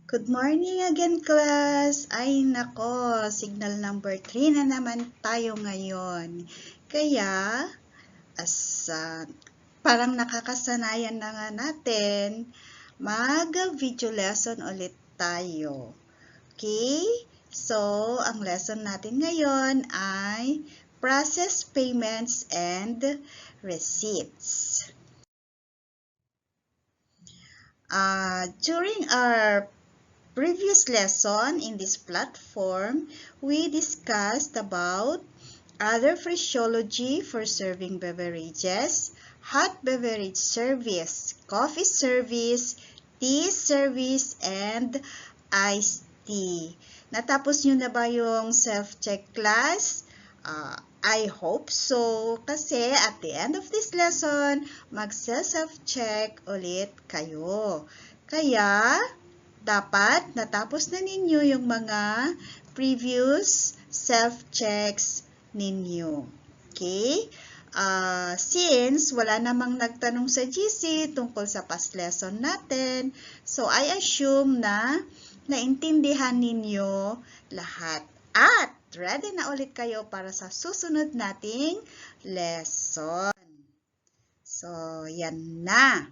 Good morning again, class! Ay, nako, signal number 3 na naman tayo ngayon. Kaya, as parang nakakasanayan na nga natin, mag-video lesson ulit tayo. Okay? So, ang lesson natin ngayon ay process payments and receipts. During our previous lesson in this platform, we discussed about other phraseology for serving beverages, hot beverage service, coffee service, tea service, and iced tea. Natapos nyo na ba yung self-check class? I hope so kasi at the end of this lesson, mag-self-check ulit kayo. Kaya, dapat natapos na ninyo yung mga previous self-checks ninyo. Okay? Since wala namang nagtanong sa GC tungkol sa past lesson natin, so I assume na naintindihan ninyo lahat. At ready na ulit kayo para sa susunod nating lesson. So, yan na.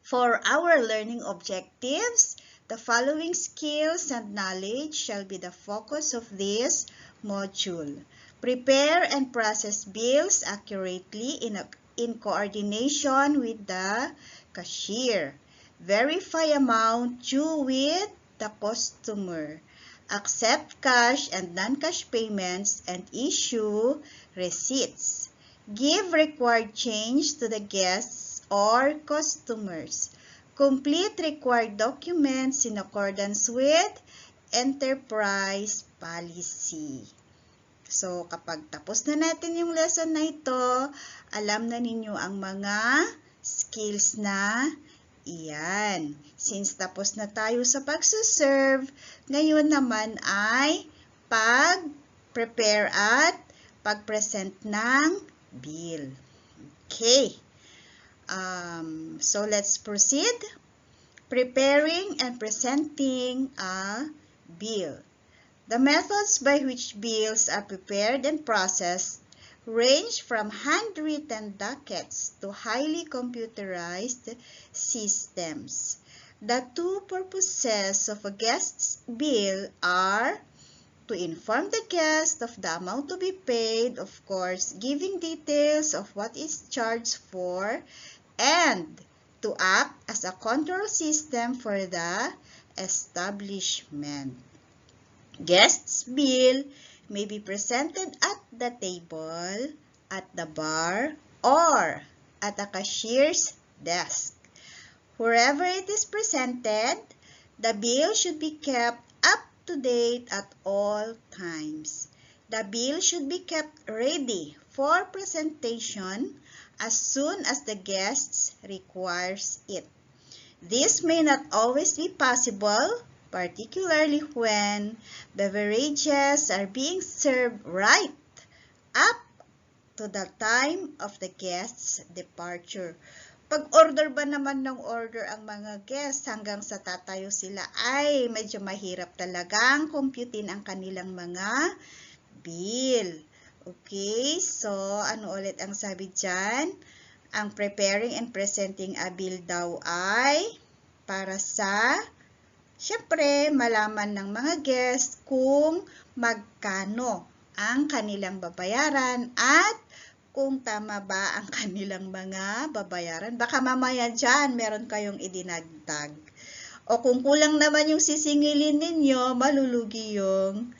For our learning objectives, the following skills and knowledge shall be the focus of this module. Prepare and process bills accurately in coordination with the cashier. Verify amount due with the customer. Accept cash and non-cash payments and issue receipts. Give required change to the guests or customers. Complete required documents in accordance with enterprise policy. So, kapag tapos na natin yung lesson na ito, alam na ninyo ang mga skills na iyan. Since tapos na tayo sa pagsuserve, ngayon naman ay pag-prepare at pag-present ng bill. Okay. So let's proceed. Preparing and presenting a bill. The methods by which bills are prepared and processed range from handwritten dockets to highly computerized systems. The two purposes of a guest's bill are to inform the guest of the amount to be paid, of course, giving details of what is charged for, and to act as a control system for the establishment. Guest's bill may be presented at the table, at the bar, or at a cashier's desk. Wherever it is presented, the bill should be kept up to date at all times. The bill should be kept ready for presentation as soon as the guests requires it. This may not always be possible, particularly when beverages are being served right up to the time of the guest's departure. Pag order ba naman ng order ang mga guests hanggang sa tatayo sila ay medyo mahirap talagang computein ang kanilang mga bill. Okay, so ano ulit ang sabi dyan? Ang preparing and presenting a bill daw ay para sa, syempre, malaman ng mga guests kung magkano ang kanilang babayaran at kung tama ba ang kanilang mga babayaran. Baka mamaya dyan meron kayong idinagdag. O kung kulang naman yung sisingilin ninyo, malulugi yung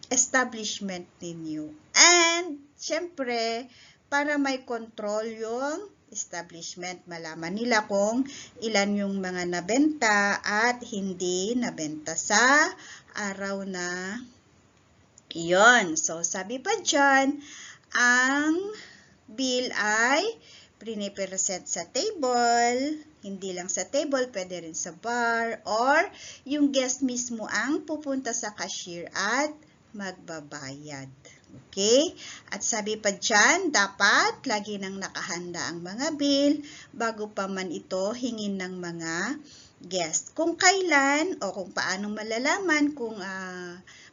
establishment ninyo. And, syempre, para may control yung establishment, malaman nila kung ilan yung mga nabenta at hindi nabenta sa araw na iyon. So, sabi pa dyan, ang bill ay pinipresent sa table, hindi lang sa table, pwede rin sa bar, or yung guest mismo ang pupunta sa cashier at magbabayad. Okay? At sabi pa dyan, dapat lagi nang nakahanda ang mga bill bago pa man ito hingin ng mga guest. Kung kailan o kung paano malalaman kung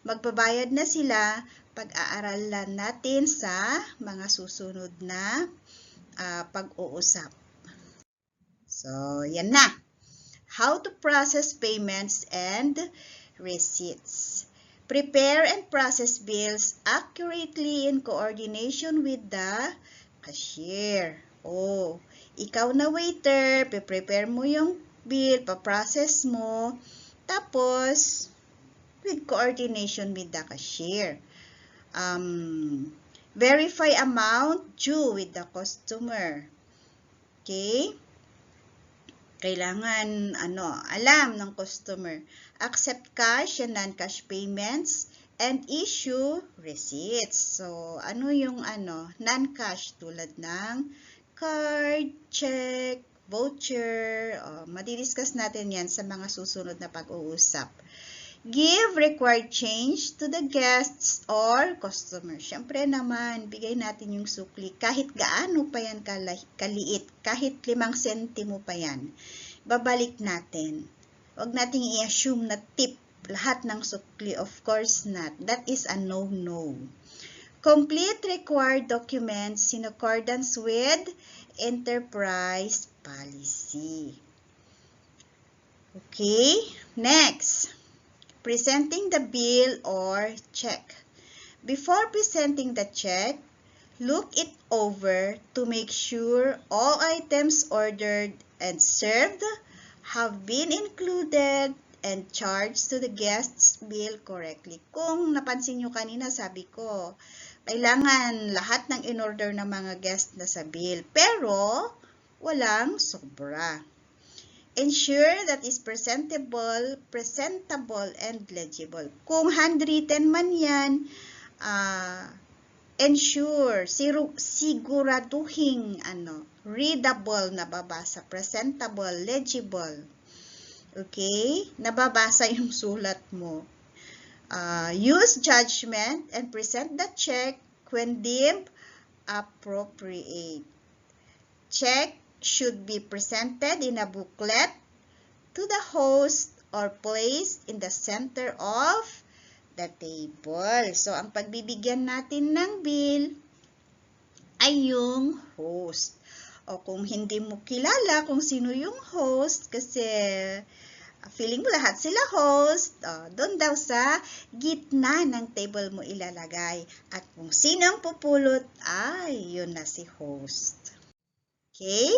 magbabayad na sila, pag-aaralan natin sa mga susunod na pag-uusap. So, yan na. How to process payments and receipts. Prepare and process bills accurately in coordination with the cashier. Ikaw na waiter, prepare mo yung bill, pa-process mo, tapos with coordination with the cashier. Verify amount due with the customer. Okay? Kailangan alam ng customer. Accept cash and non-cash payments and issue receipts. So, ano yung non-cash tulad ng card, check, voucher. Madidiscuss natin yan sa mga susunod na pag-uusap. Give required change to the guests or customers. Siyempre naman, bigay natin yung sukli. Kahit gaano pa yan kaliit, kahit 5 sentimo pa yan, babalik natin. Huwag nating i-assume na tip lahat ng sukli. Of course not. That is a no-no. Complete required documents in accordance with enterprise policy. Okay, next. Presenting the bill or check. Before presenting the check, look it over to make sure all items ordered and served have been included and charged to the guest's bill correctly. Kung napansin nyo kanina, sabi ko, kailangan lahat ng in-order ng mga guest na sa bill, pero walang sobra. Ensure that is presentable and legible. Kung handwritten man yan, ensure, siguraduhin, readable, nababasa, presentable, legible. Okay? Nababasa yung sulat mo. Use judgment and present the check when deemed appropriate. Check should be presented in a booklet to the host or placed in the center of the table. So, ang pagbibigyan natin ng bill ay yung host. O kung hindi mo kilala kung sino yung host, kasi feeling mo lahat sila host, doon daw sa gitna ng table mo ilalagay. At kung sino ang pupulot, ay yun na si host. Okay?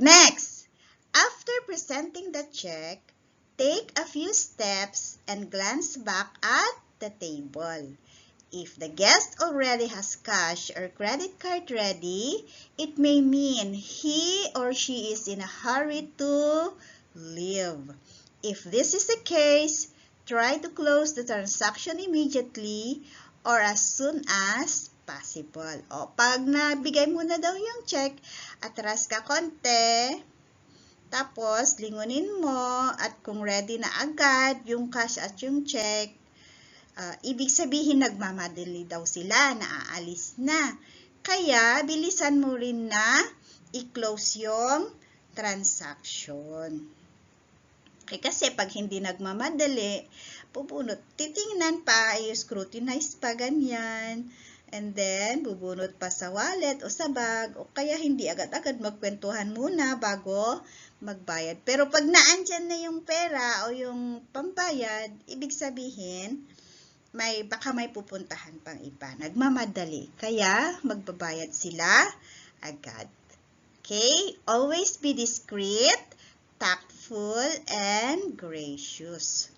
Next, after presenting the check, take a few steps and glance back at the table. If the guest already has cash or credit card ready, it may mean he or she is in a hurry to leave. If this is the case, try to close the transaction immediately or as soon as possible. Pag nabigay mo na daw yung check, atras ka konti, tapos lingunin mo, at kung ready na agad yung cash at yung check, ibig sabihin nagmamadali daw sila, naaalis na. Kaya, bilisan mo rin na i-close yung transaction. Kasi pag hindi nagmamadali, titingnan pa, i-scrutinize pa ganyan, and then, bubunot pa sa wallet o sa bag, o kaya hindi agad-agad magkwentuhan muna bago magbayad. Pero pag naandyan na yung pera o yung pambayad, ibig sabihin, baka may pupuntahan pang iba. Nagmamadali. Kaya, magbabayad sila agad. Okay? Always be discreet, tactful, and gracious.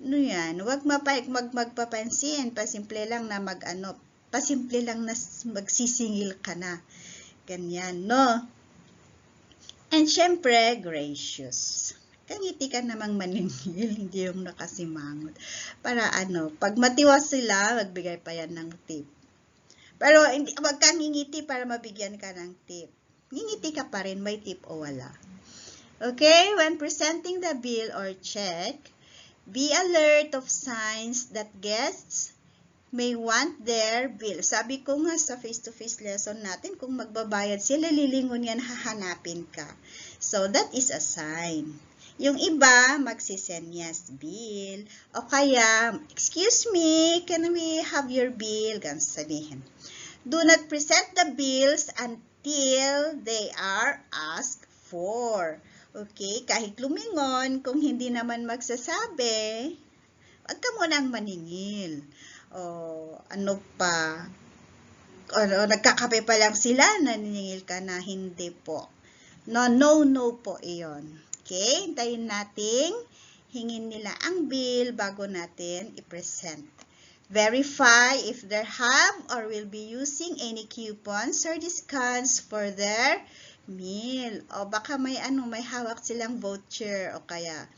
Ano yan? Huwag magpapansin. Pasimple lang na pasimple lang na magsisingil ka na. Ganyan, no? And syempre, gracious. Kangiti ka namang maningil, hindi yung nakasimangot. Para pag matiwas sila, magbigay pa yan ng tip. Pero wag kang ngingiti para mabigyan ka ng tip. Ngingiti ka pa rin, may tip o wala. Okay, when presenting the bill or check, Be alert of signs that guests may want their bill. Sabi ko nga sa face-to-face lesson natin, kung magbabayad sila, lilingon yan, hahanapin ka. So, that is a sign. Yung iba, magsisenyas bill. O kaya, excuse me, can we have your bill? Ganun sabihin. Do not present the bills until they are asked for. Okay, kahit lumingon, kung hindi naman magsasabi, wag ka munang maningil. O ano pa, o nagkakape pa lang sila, naniningil ka na, hindi po. No po iyon. Okay, hintayin nating hingin nila ang bill bago natin i-present. Verify if they have or will be using any coupons or discounts for their meal. O baka may hawak silang voucher o kaya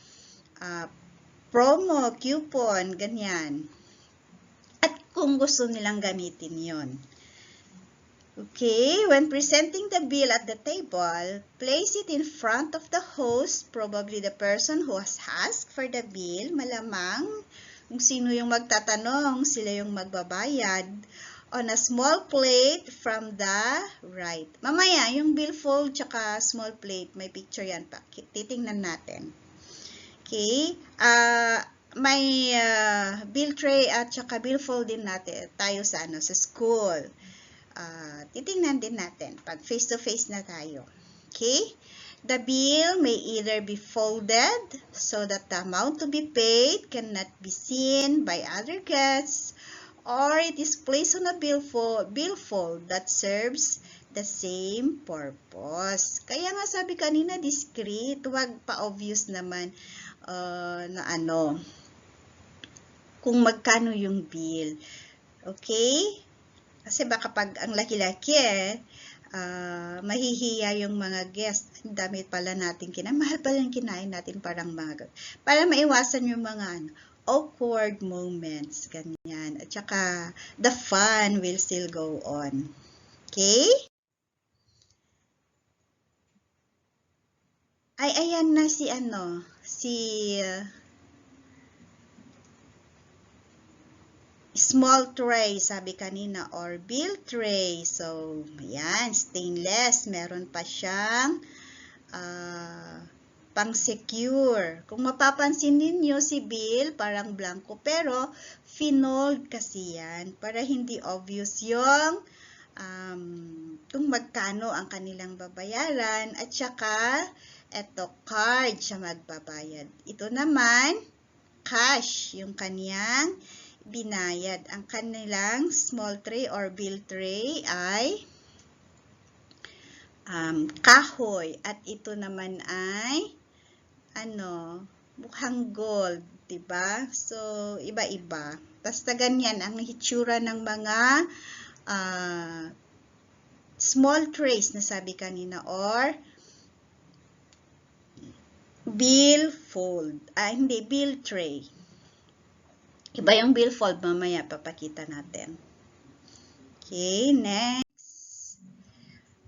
promo, coupon, ganyan. At kung gusto nilang gamitin yon. Okay, when presenting the bill at the table, place it in front of the host, probably the person who has asked for the bill. Malamang kung sino yung magtatanong, sila yung magbabayad. On a small plate from the right. Mamaya, yung billfold tsaka small plate, may picture yan pa. Titingnan natin. Okay, may bill tray at tsaka billfold din natin tayo sa school. Titingnan din natin pag face-to-face na tayo. Okay? The bill may either be folded so that the amount to be paid cannot be seen by other guests, or it is placed on a billfold that serves the same purpose. Kaya nga sabi kanina, discreet, wag pa-obvious naman kung magkano yung bill. Okay? Kasi baka pag ang laki-laki mahihiya yung mga guest. Ang dami pala natin mahal pala yung kinain natin para maiwasan yung mga awkward moments, ganyan. At saka, the fun will still go on. Okay? Ay, ayan na si small tray, sabi kanina, or bill tray. So, ayan, stainless. Meron pa siyang pang-secure. Kung mapapansin ninyo, si bill parang blanco, pero finold kasi yan para hindi obvious yung kung magkano ang kanilang babayaran, at saka eto, card siya magbabayad. Ito naman, cash, yung kaniyang binayad. Ang kanilang small tray or bill tray ay kahoy, at ito naman ay mukhang gold, diba? So, iba-iba. Basta ganyan ang hitsura ng mga small trays na sabi kanina, or billfold. Hindi, bill tray. Iba yung billfold, mamaya papakita natin. Okay, next.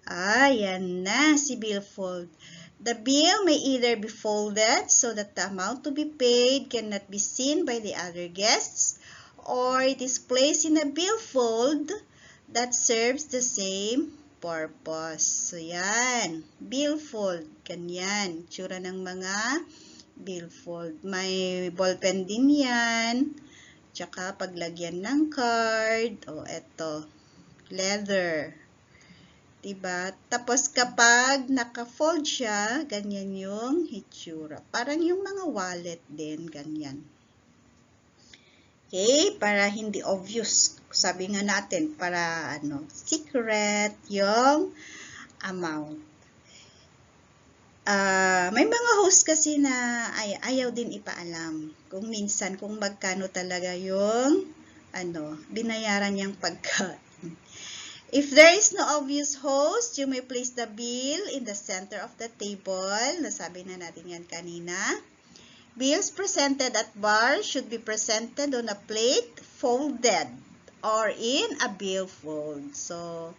Yan na si billfold. The bill may either be folded so that the amount to be paid cannot be seen by the other guests, or it is placed in a billfold that serves the same purpose. So, yan. Billfold. Ganyan. Tsura ng mga billfold. May ballpen din yan. Tsaka paglagyan ng card. Eto. Leather. Diba? Tapos kapag naka-fold siya, ganyan yung hitsura. Parang yung mga wallet din, ganyan. Okay? Para hindi obvious. Sabi nga natin, para secret yung amount. May mga host kasi na ayaw din ipaalam. Kung minsan, kung magkano talaga yung binayaran niyang pagkain. If there is no obvious host, you may place the bill in the center of the table. Nasabi na natin yan kanina. Bills presented at bar should be presented on a plate, folded, or in a billfold. So,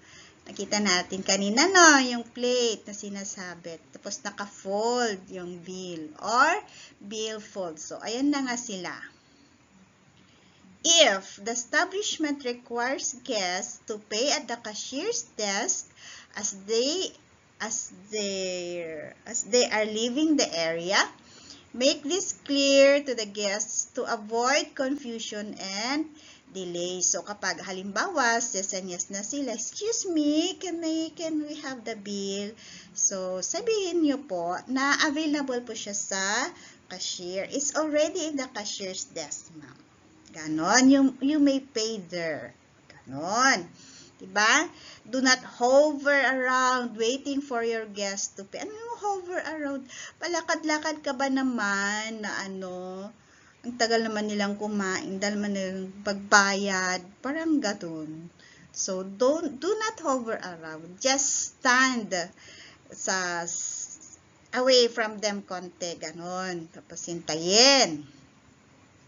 Nakita natin kanina, no, yung plate na sinasabit. Tapos naka-fold yung bill or bill fold. So, ayan na nga sila. If the establishment requires guests to pay at the cashier's desk as they are leaving the area, make this clear to the guests to avoid confusion and delay. So, kapag halimbawa, sesenyas na sila, excuse me, can we have the bill? So, sabihin nyo po na available po siya sa cashier. It's already in the cashier's desk, ma'am. Ganon, you may pay there. Ganon. Diba? Do not hover around waiting for your guest to pay. Ano yung hover around? Palakad-lakad ka ba naman na ang tagal naman nilang kumain, dahil naman nilang pagbayad, parang gaton. So, do not hover around. Just stand away from them konti, ganon. Tapos hintayin.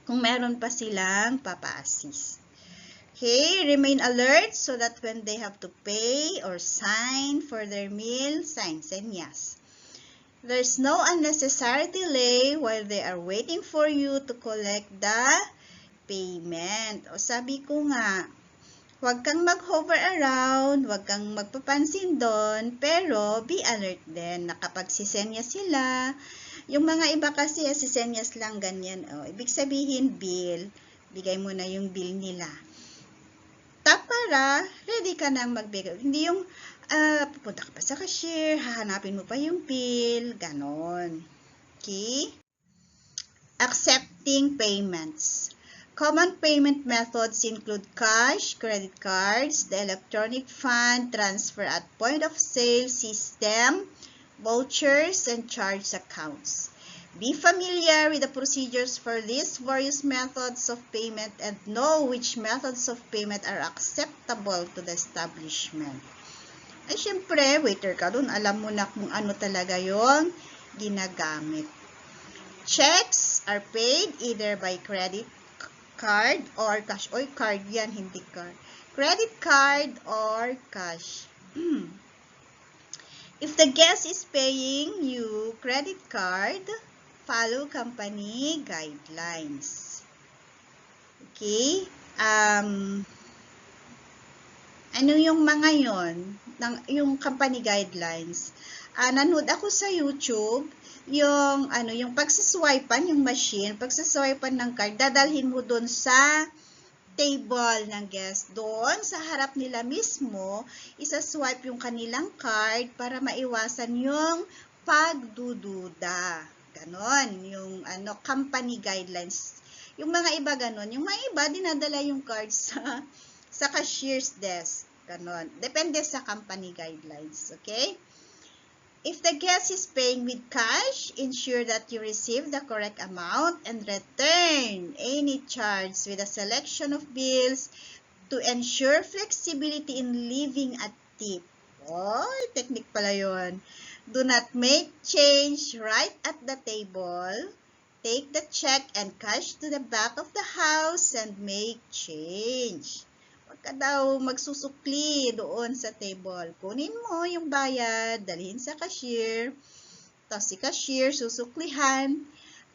Kung meron pa silang papa-assist. Okay, remain alert so that when they have to pay or sign for their meal, sign senyas. There's no unnecessary delay while they are waiting for you to collect the payment. O sabi ko nga, huwag kang mag-hover around, huwag kang magpapansin doon, pero be alert din na kapag sisenya sila, yung mga iba kasi sisenyas lang ganyan. O, ibig sabihin bill, bigay mo na yung bill nila. Para ready ka nang magbigay. Hindi yung pupunta ka pa sa cashier, hahanapin mo pa yung bill, ganon. Okay? Accepting payments. Common payment methods include cash, credit cards, the electronic fund transfer at point of sale system, vouchers, and charge accounts. Be familiar with the procedures for these various methods of payment and know which methods of payment are acceptable to the establishment. Ay, syempre, waiter ka dun. Alam mo na kung ano talaga yung ginagamit. Checks are paid either by credit card or cash. Oy, card yan, hindi card. Credit card or cash. If the guest is paying you credit card, follow company guidelines. Okay? Ano yung mga yon? Yung company guidelines. Nanood ako sa YouTube, yung pagsiswipean, yung machine, pagsiswipean ng card, dadalhin mo doon sa table ng guest. Doon, sa harap nila mismo, isa-swipe yung kanilang card para maiwasan yung pagdududa. Ganon, yung company guidelines. Yung mga iba ganon, yung mga iba dinadala yung cards sa cashier's desk. Ganon. Depende sa company guidelines, okay? If the guest is paying with cash, ensure that you receive the correct amount and return any charge with a selection of bills to ensure flexibility in leaving a tip. Oh, technique pala yun. Do not make change right at the table. Take the check and cash to the back of the house and make change. Huwag ka daw magsusukli doon sa table. Kunin mo yung bayad, dalhin sa cashier. Tapos si cashier susuklihan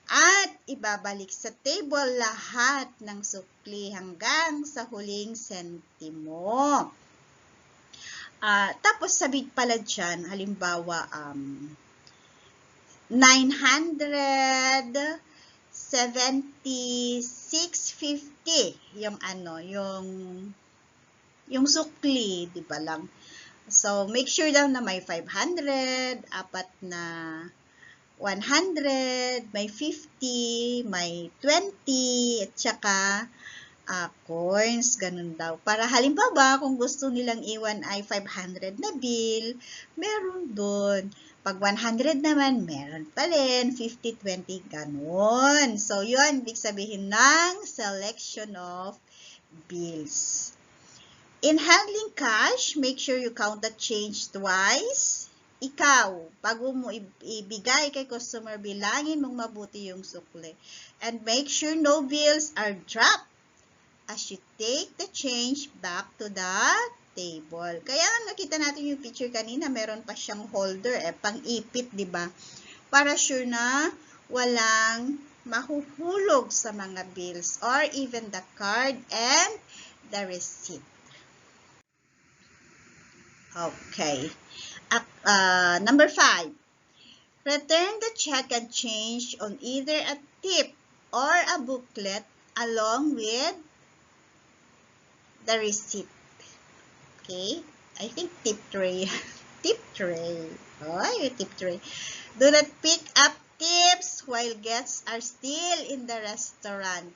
at ibabalik sa table lahat ng sukli hanggang sa huling sentimo. Tapos sabi pala dyan, halimbawa, 976.50 yung sukli, di ba lang? So, make sure daw na may 500, apat na 100, may 50, may 20, at saka coins, ganun daw. Para halimbawa, kung gusto nilang iwan ay 500 na bill, meron doon. Pag 100 naman, meron pa rin, 50, 20, ganun. So, yun, ibig sabihin ng selection of bills. In handling cash, make sure you count the change twice. Ikaw, bago mo ibigay kay customer, bilangin mong mabuti yung sukli. And make sure no bills are dropped as you take the change back to the table. Kaya nakita natin yung picture kanina, meron pa siyang holder, pang-ipit, di ba? Para sure na walang mahuhulog sa mga bills or even the card and the receipt. Okay. Number 5. Return the check and change on either a tip or a booklet along with the receipt. Okay? I think tip tray. Tip tray. Oh, tip tray. Do not pick up tips while guests are still in the restaurant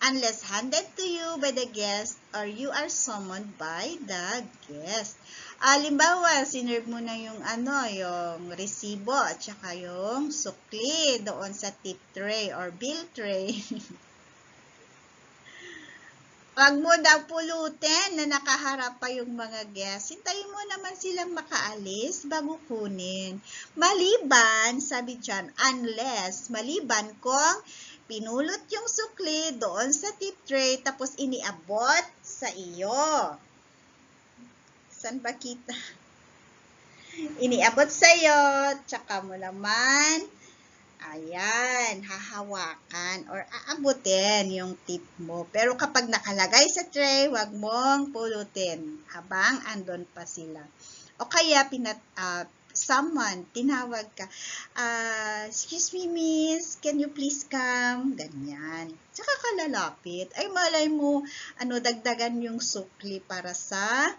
unless handed to you by the guest or you are summoned by the guest. Halimbawa, sinerve mo na yung yung resibo at saka yung sukli doon sa tip tray or bill tray. Wag mo daw pulutin na nakaharap pa yung mga guests. Hintayin mo naman silang makaalis bago kunin. Maliban, sabi dyan, unless, maliban kung pinulot yung sukli doon sa tip tray tapos iniabot sa iyo. Saan ba kita? Iniabot sa iyo, tsaka mo naman, ayan, hahawakan or aabutin yung tip mo. Pero kapag nakalagay sa tray, wag mong pulutin habang andon pa sila. O kaya tinawag ka, excuse me miss, can you please come? Ganyan. Tsaka ka lalapit. Ay malay mo, dagdagan yung sukli para sa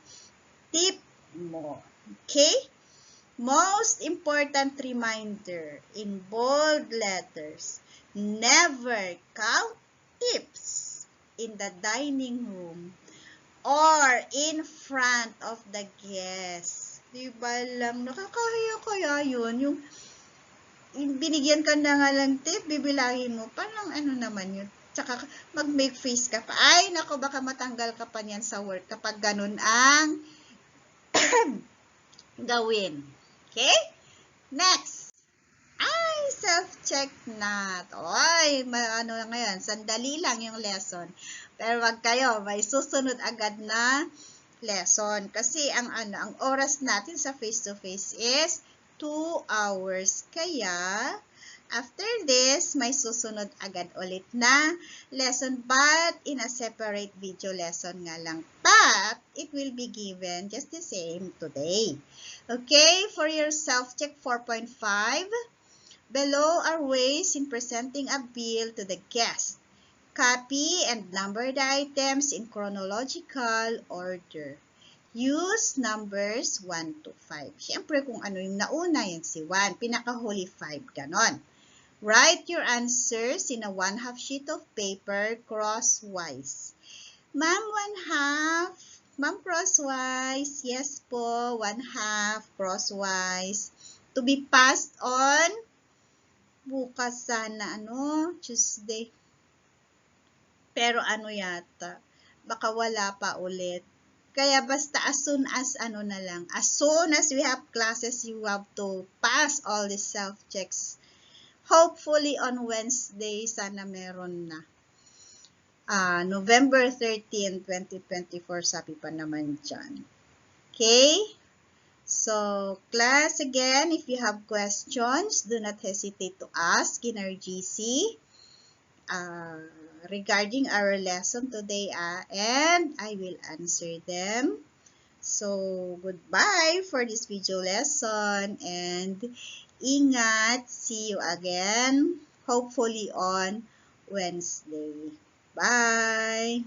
tip mo. Okay? Most important reminder in bold letters, never count tips in the dining room or in front of the guests. Diba lang, nakakahiya kaya yun, yung binigyan ka na nga lang tip, bibilangin mo, parang naman yun. Tsaka mag-make face ka pa. Ay, nako, baka matanggal ka pa niyan sa work kapag ganun ang gawin. Okay? Next. Ay, self-check na. Oy, ngayon, sandali lang yung lesson. Pero wag kayo, may susunod agad na lesson. Kasi ang oras natin sa face-to-face is 2 hours. Kaya, after this, may susunod agad ulit na lesson but in a separate video lesson nga lang. But, it will be given just the same today. Okay, for your self-check 4.5, below are ways in presenting a bill to the guest. Copy and number the items in chronological order. Use numbers 1 to 5. Siyempre, kung ano yung nauna, yan si 1. Pinakahuli 5, ganon. Write your answers in a 1/2 sheet of paper crosswise. Ma'am, 1/2. Ma'am, crosswise. Yes po, 1/2 crosswise. To be passed on bukas sana, Tuesday. Pero yata, baka wala pa ulit. Kaya basta as soon as as soon as we have classes, you have to pass all the self-checks. Hopefully on Wednesday, sana meron na. November 13, 2024, sabi pa naman dyan. Okay? So, class, again, if you have questions, do not hesitate to ask in our GC regarding our lesson today, and I will answer them. So, goodbye for this video lesson, and ingat. See you again, hopefully on Wednesday. Bye!